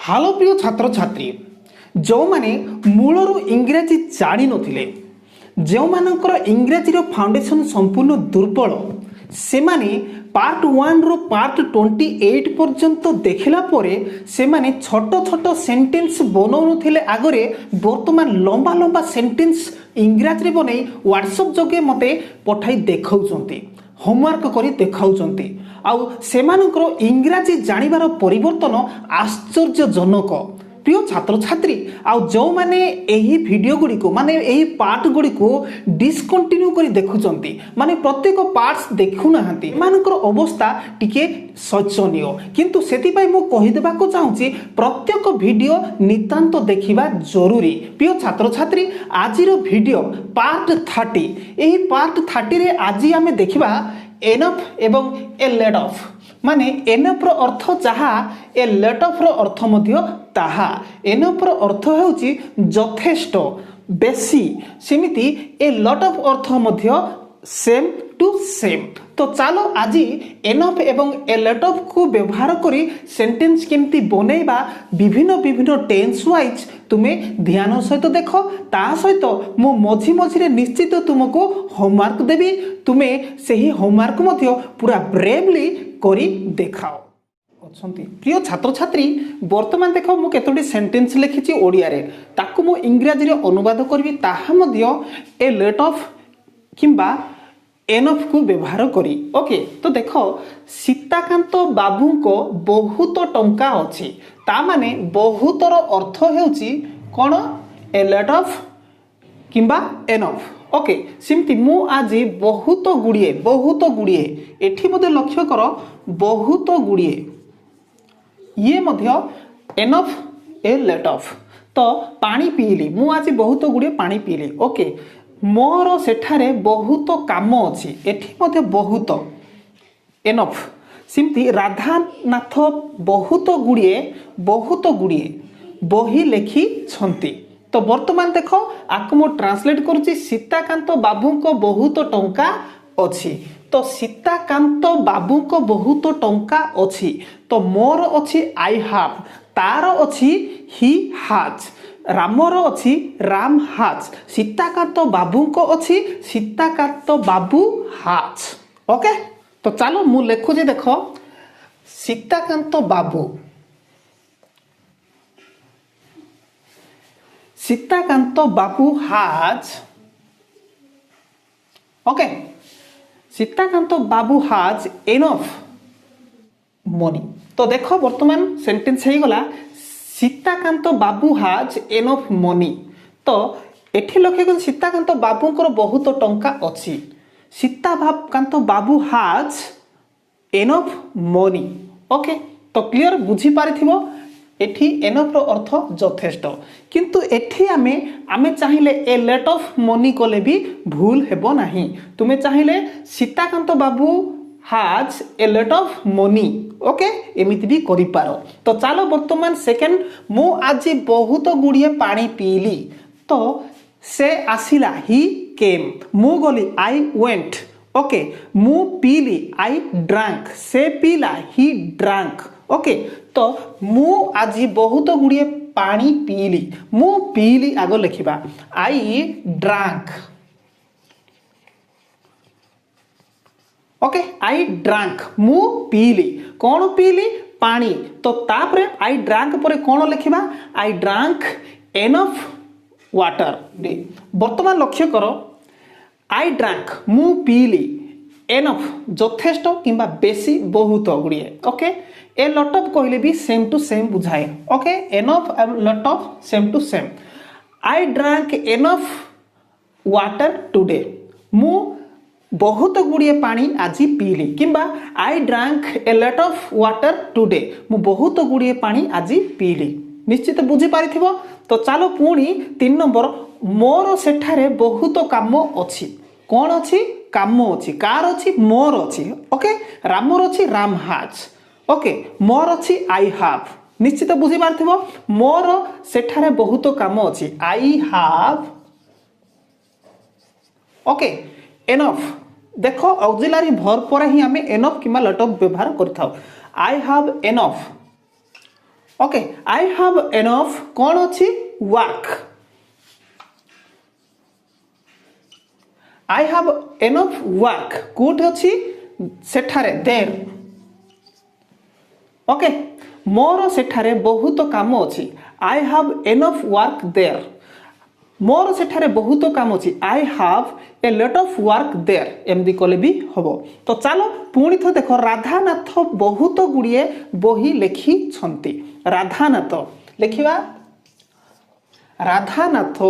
हालो प्रिय छात्र छात्री जो माने मूलरू इंग्राजी जानी नथिले जो मानकर इंग्राजी रो फाउंडेशन संपूर्ण दुर्बल से माने पार्ट 1 रो पार्ट 28 पर्यंत देखला परे से माने छोट छोट सेंटेंस बनौनुथिले आगरे वर्तमान लंबा लंबा सेंटेंस इंग्राजी रे बनै व्हाट्सएप जोगे मते पठाई देखाउचंती होमवर्क करी देखाउचंती आउ सेमानकर इंग्राजी जानिबार परिवर्तन आश्चर्यजनक। प्रिय छात्र छात्री आउ जो माने एही वीडियो गुडी को माने एही पार्ट गुडी को डिस्कंटिन्यू करी देखुचंती माने प्रत्येक पार्ट्स देखु नाहंती मानकर अवस्था टिके शोचनीय किंतु सेति पई मु कहि देबा को चाहूची प्रत्येक वीडियो नितांत देखिबा जरूरी। प्रिय छात्र छात्री आजिरो वीडियो पार्ट 30 एही पार्ट 30 रे आजि आमे देखिबा एनफ एवं ए लेट ऑफ माने एनफ रो अर्थ जहा ए लेट ऑफ रो अर्थ मध्य ताहा। एनफ रो अर्थ हेउची यथेष्ट बेसी सेमिति ए लॉट ऑफ अर्थ मध्य सेम टू सेम। तो चलो आज एनफ एवं ए लेट ऑफ को व्यवहार करी सेंटेंस केमती बनेबा विभिन्न विभिन्न टेंस वाइज तुम्हें ध्यान सहित देख ता सहित मु मझी मझी रे निश्चित तुमको होमवर्क देबी तुम्हें सही होमवर्क मध्य पूरा ब्रेवली करी देखाओ। प्रिय छात्र छात्री वर्तमान देख मु केतोटी सेंटेंस लिखिछि ओडिया रे ताकू मु इंग्रजी रे अनुवाद करबी ताहा मध्य ए लेट ऑफ किंबा एनफ को व्यवहार करी। ओके तो देख सीताकांत बाबू को बहुत टंका अछि ता माने बहुतर अर्थ हेउची कोन ए लेट ऑफ किंबा एनफ। ओके सिमती मु आज बहुत गुड़िए एठी मध्य लक्ष्य कर बहुत गुड़िए ये मध्य एनफ ए लेट ऑफ। तो पानी पीली मु आज बहुत गुड़िए पानी पीली। ओके मोर सेठारे बहुत काम अछि एठी मध्य बहुत एनफ। सिमती राधानाथ बहुत गुड़िए बही लेखि छंती। तो वर्तमान देख आको मु ट्रांसलेट करूची सीताकांत बाबू को बहुत टंका अछि। तो सीताकांत बाबू को बहुत टंका अछि तो मोर अछि आई हैव तार अछि ही हैज रामर अछि राम हैज सीताकांत बाबू को अछि सीताकांत बाबू हैज। ओके तो चलो मु लेखु जे देख सीताकांत बाबू has. Okay Sitakant Babu has enough money. तो देख वर्तमान सेंटेंस हे गला सीताकांत बाबू हैज एनफ मनी। तो एठी लक्ष्य कर सीताकांत बाबू को बहुत टंका अछि सीताकांत बाबू हैज एनफ मनी। ओके तो क्लियर बुझी पारिथिबो एठी एनफ रो अर्थ यथेष्ट किंतु एठी आमे चाहिले ए लेट ऑफ मनी कोले भी भूल हेबो नाही। तुमे चाहिले सीताकांत बाबू has a lot of money. Okay एमिति भी करि पारो। तो चलो वर्तमान सेकंड मु आज बहुत गुड़िए पानी पीली तो से आसिला ही केम मु गली आई वेंट। ओके मु पीली आई ड्रैंक से पीला ही ड्रैंक। ओके तो मु आज बहुत गुड़िए पानी पीली मु पीली आगो लिखिबा I drank. Okay I drank मु पीली कौन पीली पानी तो तापरे आई ड्रैंक पर कौन लिखिबा आई ड्रैंक एनफ वाटर। वर्तमान लक्ष्य करो आई ड्रैंक मु पीली एनफ यथेष्ट किंबा बेसी बहुत गुड़िए। ओके ए लॉट ऑफ कहले भी सेम टू सेम बुझाए। Okay enough and lot of same to same. I drank enough water today मु बहुत गुड़िए पानी आज पीली किंबा I drank a lot of water today मु बहुत गुड़िए पानी आज पीली। निश्चित बुझी पारिथिबो। तो चलो पुणी 3 नंबर मोर सेठारे बहुत काम अछि कौन अछि काम अछि कार अछि मोर अछि। ओके रामर अछि राम हैज। ओके मोर अछि आई हैव निश्चित बुझी पारिथिबो मोर सेठारे बहुत काम अछि आई हैव। ओके एनफ देख ऑक्सिलरी वर्ब पर ही आमे एनफ किंबा लॉट ऑफ व्यवहार करथाउ। I have enough okay I have enough कौन अच्छी work I have enough work coat अच्छी सेठारे देर ओके मोर सेठारे बहुत काम अच्छी I have enough work there मोर सेठारे बहुत काम अच्छी I have a lot of work there एमदी कले भी हबो तो चलो पुणी थ देखो राधानाथ बहुत गुड़िए बही लिखी छंती राधानाथ लिखिबा राधानाथ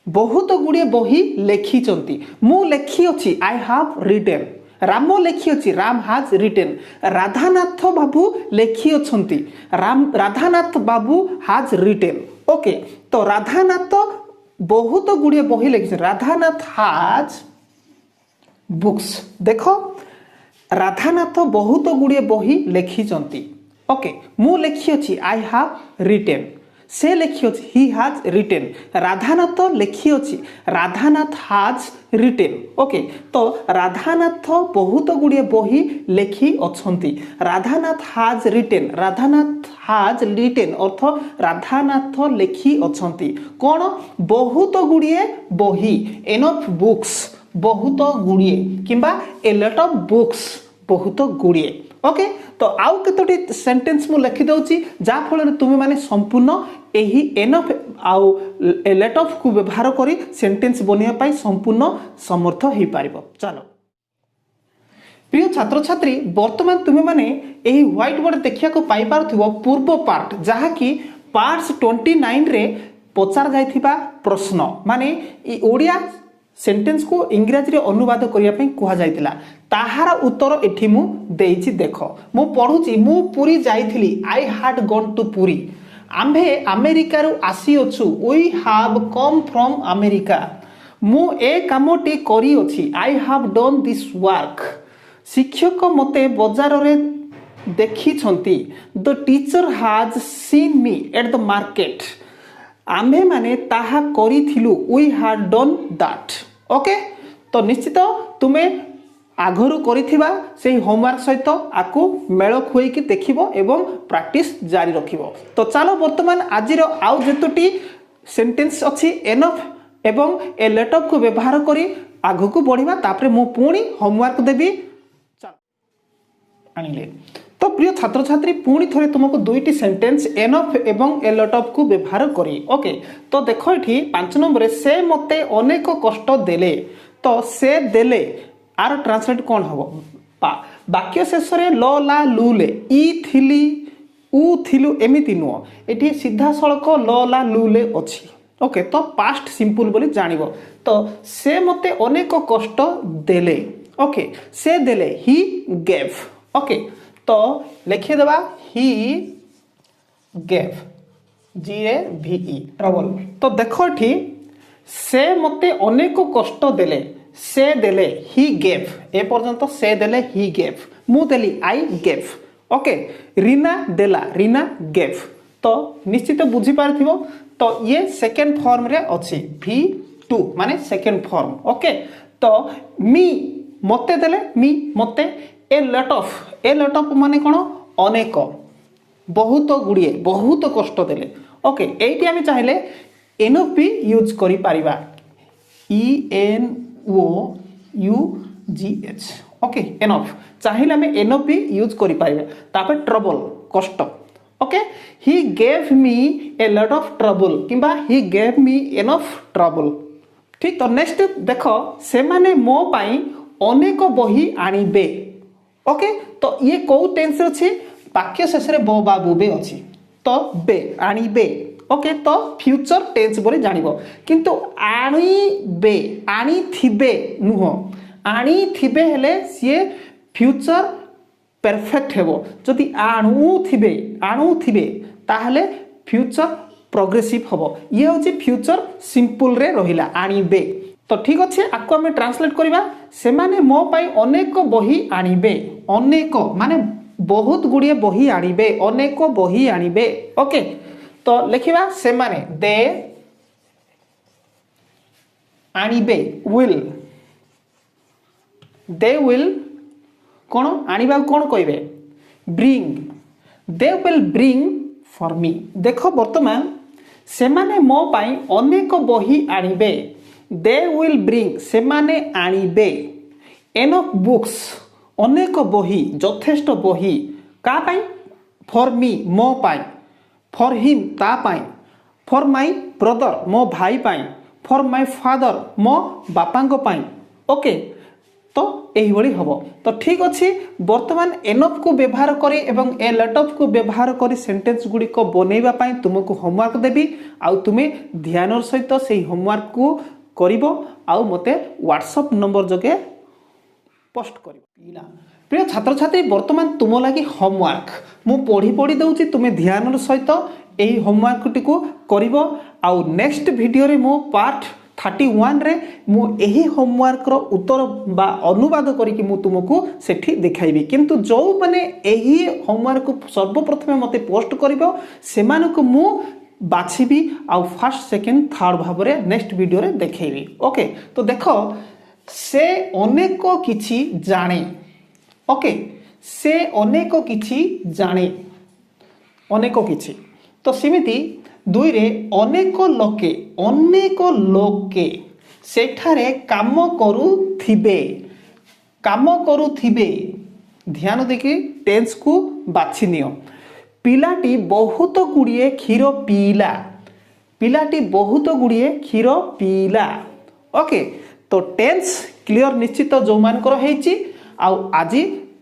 बहुत गुड़िए बही लिखी चंती मु लिखी अछि आई हैव रिटेन राम लिखी अछि राम हाज रिटेन राधानाथ बाबू लिखी अछंती राम राधानाथ बाबू हाज रिटेन ओके तो राधानाथ बहुत गुड़िए बही लिखी राधानाथ हाज बुक्स देखो राधानाथ बहुत गुड़िए बही लिखी चंती ओके मु लिखी अछि आई हैव रिटेन से लिखी अछि ही हाज रिटेन राधानाथ लिखी अछि राधानाथ हाज रिटेन ओके तो राधानाथ बहुत गुड़िए बही लिखी अछंती राधानाथ हाज रिटेन राधानाथ हाज रिटेन अर्थ राधानाथ लिखी अछंती कोन बहुत गुड़िए बही एनफ बुक्स बहुत गुड़िए किंबा ए लॉट ऑफ बुक्स बहुत गुड़िए ओके तो आउ केतोटी सेंटेंस मु लिखि दउची जा फल तुमे माने संपूर्ण एही एनफ आउ ए लॉट ऑफ को व्यवहार करी सेंटेंस बनिया पाई संपूर्ण समर्थ हेई पारिबो चलो प्रिय छात्र छात्री वर्तमान तुमे माने एही व्हाइट बोर्ड देखिया को पाई पारथिबो पूर्व पार्ट जहा कि पार्ट्स 29 रे पचार जाइथिबा प्रश्न माने ई ओडिया सेंटेंस को इंग्रजी रे अनुवाद करिया पई कुहा जाइतिला ताहार उत्तर एठी मु देइछि देखो मु पढुछि मु पुरी जाइथिली I had gone to Puri आम्भे अमेरिका रु आसी अछु we have come from America मु ए कामटी करी अछि I have done this work शिक्षक मते बाजार रे देखि छंती the teacher has seen me at the market आम्भे माने ताहा करिथिलु we had done that okay तो निश्चित तुमे आगरू करिथिबा सेही होमवर्क सहित आकु मेल खुएकी देखिबो एवं प्रैक्टिस जारी रखिबो तो चलो वर्तमान आजिर आउ जेतोटी सेंटेंस अछि एनफ एवं ए लॉट ऑफ को व्यवहार करी आगु को बढ़िबा तापरे मु पुणी होमवर्क देबी आनिले तो प्रिय छात्र छात्री पुणी थरे तुमको दुईटी सेंटेंस एनफ एवं ए लॉट ऑफ को व्यवहार करी ओके तो देखो एठी 5 नंबर से मते अनेक कष्ट देले तो से देले आर ट्रांसलेट कौन हबो वाक्य शेष रे ल ला लुले ई थिली उ थिलु एमिति नुओ एठी सीधा सड़क ल ला लुले अछि ओके तो पास्ट सिंपल बोली जानिबो तो से मते अनेक कष्ट देले ओके से देले ही गेव ओके तो लिखि देबा ही गेव GAVE ट्रबल तो देखो एठी से मते अनेक कष्ट देले से देले ही गेव ए पर्यंत से देले ही गेव मु देली आई गेव ओके रीना देला रीना गेव तो निश्चित बुझी पारथिबो तो ये सेकंड फॉर्म रे अछि V2 माने सेकंड फॉर्म ओके तो मी मते देले मी मते ए लॉट ऑफ माने कोन अनेक बहुत गुड़िए बहुत कष्ट देले ओके एठी आमी चाहिले एनफ भी यूज करि पारिबा ENOUGH ओके एनफ चाहिए आम एनफ भी यूज करि पारिबा तापर ट्रबल कष्ट okay he gave me a lot of trouble किंबा he gave me enough trouble ठीक तो नेक्स्ट देखो से माने मो पाई अनेक बही आनिबे ओके तो ये को टेंस अछि वाक्य शेष रे बो बा बुबे अछि तो बे आनिबे ओके तो फ्यूचर टेंस बोली जानिबो किंतु आनिबे आनी थिबे नुह आनी थिबे हेले सिए फ्यूचर परफेक्ट हेबो जदि आणु थिबे ताहले फ्यूचर प्रोग्रेसिव हबो ये होची फ्यूचर सिंपल रे रहिला आनिबे तो ठीक अच्छे आपको आम ट्रांसलेट करवा से माने मो पाई अनेक बही आनिबे अनेक माने बहुत गुड़िए बही आनिबे अनेक बही आनिबे ओके तो लिखिबा से माने दे आनिबे दे विल कौन आनिबा कौन कहबे bring they will bring for me. देख वर्तमान सेमाने मो पाई अनेक बही आनिबे। दे विल ब्रिंग सेमाने आनिबे एनफ बुक्स अनेक बही यथेष्ट बही का पाई फॉर मी मो पाई फॉर हिम ता पाई फॉर माई ब्रदर मो भाई पाई फॉर माई फादर मो बापांको पाई। ओके तो यही हम तो ठीक अच्छे बर्तमान एनफ को व्यवहार करी एवं ए लेट ऑफ को व्यवहार करी सेंटेंस गुड़िक बनैबा पाई तुमको होमवर्क देवी आउ तुमे ध्यान सहित से होमवर्क को करिवो आउ मते व्हाट्सएप नंबर जगे पोस्ट कर। प्रिय छात्र छात्री बर्तमान तुम लगी होमवर्क मु पढ़ी पढ़ी दउची तुमे ध्यान सहित यही होमवर्क टी को करिवो आउ नेक्स्ट वीडियो रे मु पार्ट 31 रे मु यही होमवर्क रो उत्तर बा अनुवाद करिकि मु तुमको सेठी देखाइबी किंतु जो माने यही होमवर्क सर्वप्रथमे मते पोस्ट करिवो सेमानको मु बाछिबी आउ फर्स्ट सेकंड थर्ड भाव रे नेक्स्ट वीडियो रे देखेबी। ओके तो देखो से अनेक किछि जाने। ओके से अनेक किछि जाने अनेक किछि तो सेमिति दुई रे अनेक लोके सेठारे काम करुथिबे ध्यान देखि टेंस को बाछि नियो। पिलाटी बहुत गुड़िए क्षीर पीला पिलाटी बहुत गुड़िए क्षीर पीला। ओके तो टेंस क्लियर निश्चित जो मानकर हेची आउ आज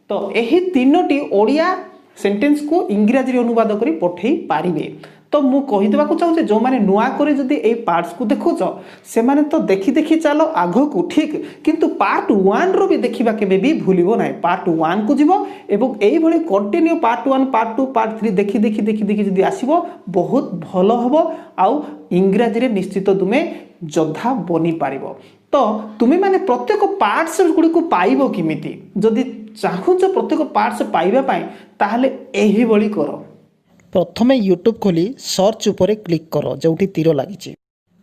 तो यही तीनोटी ओडिया सेंटेंस को इंग्राजी अनुवाद करी पठेई पारिबे। तो मु कहि देबा को चाहूँ जो माने नुआ करे जदि ए पार्ट्स को देखुछ से माने तो देखी देखी चलो आग को ठीक किंतु पार्ट 1 रो भी देखिबा केबे भी भूलिबो नाही। पार्ट 1 को जीवो एवं एई भली कंटिन्यू पार्ट 1 पार्ट 2 पार्ट 3 देखी देखी देखी देखी जदि आसीबो बहुत भलो हबो आउ इंग्राजी रे निश्चित तुमे योद्धा बनी पारिबो। तो तुमे माने प्रत्येक पार्ट्स गुडी को पाइबो किमिति जदि चाहूछ प्रत्येक पार्ट्स पाइबा पाए ताहले एही भली करो। प्रथमे यूट्यूब खोली सर्च उपरे क्लिक करो जोठी तीर लगी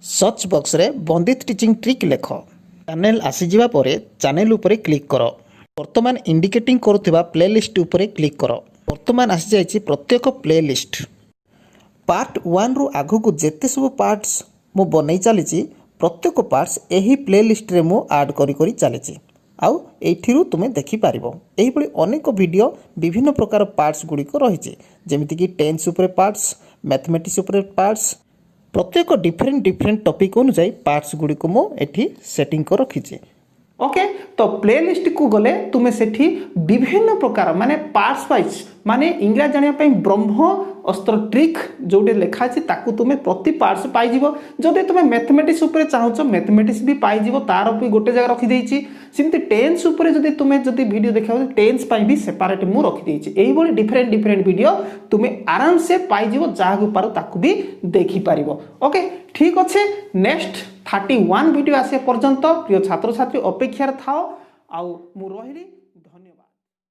सर्च बॉक्स रे बंदित टीचिंग ट्रिक लेख चैनल आसीजिबा परे चैनल उपरे क्लिक करो। वर्तमान इंडिकेटिंग करुथिबा प्लेलिस्ट उपरे क्लिक करो। वर्तमान आसी जाइछि प्रत्येक प्लेलिस्ट पार्ट 1 रु आगु को जेते सब पार्ट्स मु बनै चलीछि प्रत्येक पार्ट्स एही प्लेलिस्ट रे मु ऐड करी करी चलीछि आउ एठिरु तुमे देखि पारिबो। एही भली अनेक वीडियो विभिन्न प्रकार पार्ट्स गुड़िक रही जेमिति कि टेंस उपरे पार्ट्स मैथमेटिक्स उपरे पार्ट्स प्रत्येक डिफरेंट टॉपिक अनुसार पार्ट्स गुड़िक मु एठी सेटिंग कर रखिछि। ओके तो प्लेलिस्ट को गले तुमे सेठी विभिन्न प्रकार माने पार्ट्स वाइज माने इंग्रजी जानिया पई ब्रह्म अस्त्र ट्रिक जोटे लिखा अछि ताकू तुमे प्रति पार्ट्स पाई जीवो। जदि तुमे मैथमेटिक्स ऊपर चाहूछ मैथमेटिक्स भी पाई जीवो तार भी गोटे जगह रखि देइछि। सिमती टेंस ऊपर जदि तुमे जदि वीडियो देखा टेंस पाई भी सेपरेट मु रखि देइछि। एही बडी डिफरेंट वीडियो तुमे आराम से पाई जीवो जाहु पारो ताकू भी देखि पारिबो। ओके ठीक अच्छे नेक्स्ट 31 वीडियो आसे पर्यंत प्रिय छात्र छात्री अपेक्षा थाओ आउ मु रहिली।